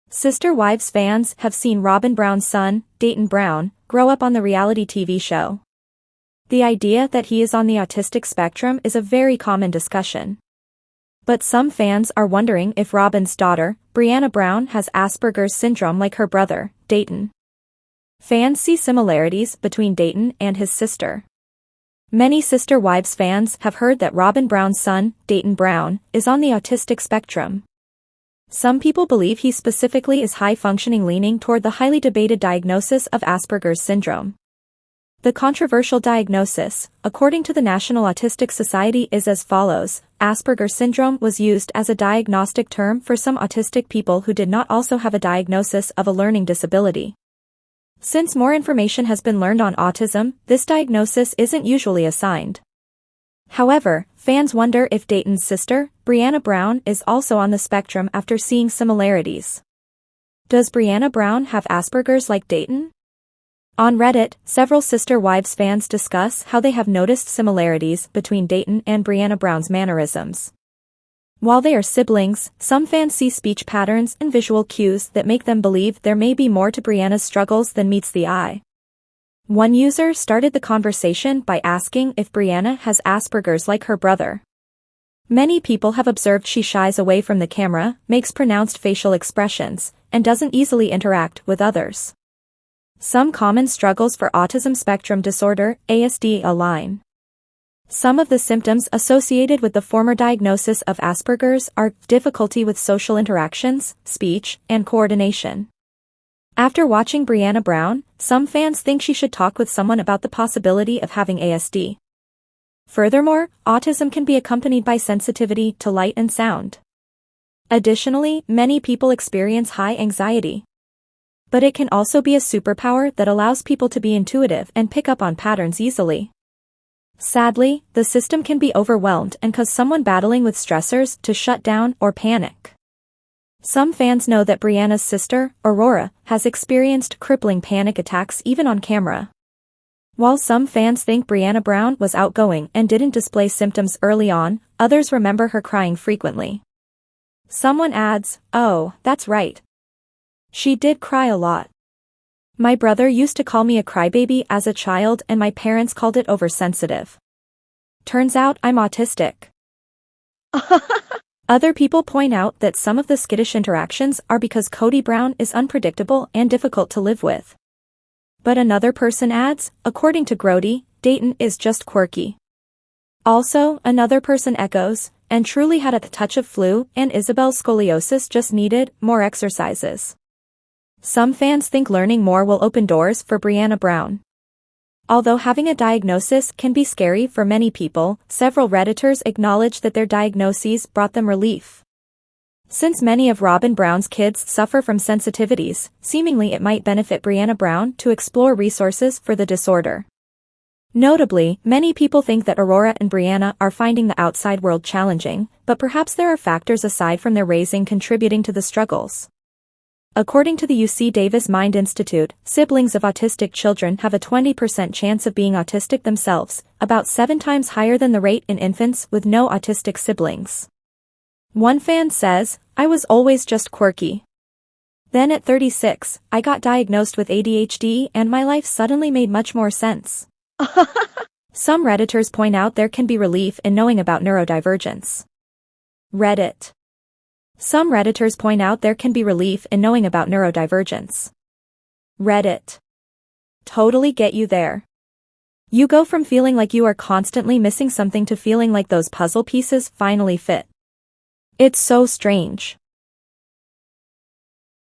Sister Wives fans have seen Robin Brown's son, Dayton Brown, grow up on the reality TV show. The idea that he is on the autistic spectrum is a very common discussion. But some fans are wondering if Robin's daughter, Breanna Brown, has Asperger's syndrome like her brother, Dayton. Fans see similarities between Dayton and his sister. Many Sister Wives fans have heard that Robin Brown's son, Dayton Brown, is on the autistic spectrum. Some people believe he specifically is high-functioning, leaning toward the highly debated diagnosis of Asperger's syndrome. The controversial diagnosis, according to the National Autistic Society, is as follows. Asperger syndrome was used as a diagnostic term for some autistic people who did not also have a diagnosis of a learning disability. Since more information has been learned on autism, this diagnosis isn't usually assigned. However, fans wonder if Dayton's sister, Breanna Brown, is also on the spectrum after seeing similarities. Does Breanna Brown have Asperger's like Dayton? On Reddit, several Sister Wives fans discuss how they have noticed similarities between Dayton and Breanna Brown's mannerisms. While they are siblings, some fans see speech patterns and visual cues that make them believe there may be more to Breanna's struggles than meets the eye. One user started the conversation by asking if Breanna has Asperger's like her brother. Many people have observed she shies away from the camera, makes pronounced facial expressions, and doesn't easily interact with others. Some common struggles for autism spectrum disorder, ASD, align. Some of the symptoms associated with the former diagnosis of Asperger's are difficulty with social interactions, speech, and coordination. After watching Breanna Brown, some fans think she should talk with someone about the possibility of having ASD. Furthermore, autism can be accompanied by sensitivity to light and sound. Additionally, many people experience high anxiety. But it can also be a superpower that allows people to be intuitive and pick up on patterns easily. Sadly, the system can be overwhelmed and cause someone battling with stressors to shut down or panic. Some fans know that Breanna's sister, Aurora, has experienced crippling panic attacks even on camera. While some fans think Breanna Brown was outgoing and didn't display symptoms early on, others remember her crying frequently. Someone adds, "Oh, that's right. She did cry a lot. My brother used to call me a crybaby as a child and my parents called it oversensitive. Turns out I'm autistic." Other people point out that some of the skittish interactions are because Cody Brown is unpredictable and difficult to live with. But another person adds, according to Grody, Dayton is just quirky. Also, another person echoes, and truly had a touch of flu, and Isabel's scoliosis just needed more exercises. Some fans think learning more will open doors for Breanna Brown. Although having a diagnosis can be scary for many people, several Redditors acknowledge that their diagnoses brought them relief. Since many of Robin Brown's kids suffer from sensitivities, seemingly it might benefit Breanna Brown to explore resources for the disorder. Notably, many people think that Aurora and Breanna are finding the outside world challenging, but perhaps there are factors aside from their raising contributing to the struggles. According to the UC Davis Mind Institute, siblings of autistic children have a 20% chance of being autistic themselves, about 7 times higher than the rate in infants with no autistic siblings. One fan says, "I was always just quirky. Then at 36, I got diagnosed with ADHD and my life suddenly made much more sense." Some Redditors point out there can be relief in knowing about neurodivergence. Reddit. Some Redditors point out there can be relief in knowing about neurodivergence. Reddit. Totally get you there. You go from feeling like you are constantly missing something to feeling like those puzzle pieces finally fit. It's so strange.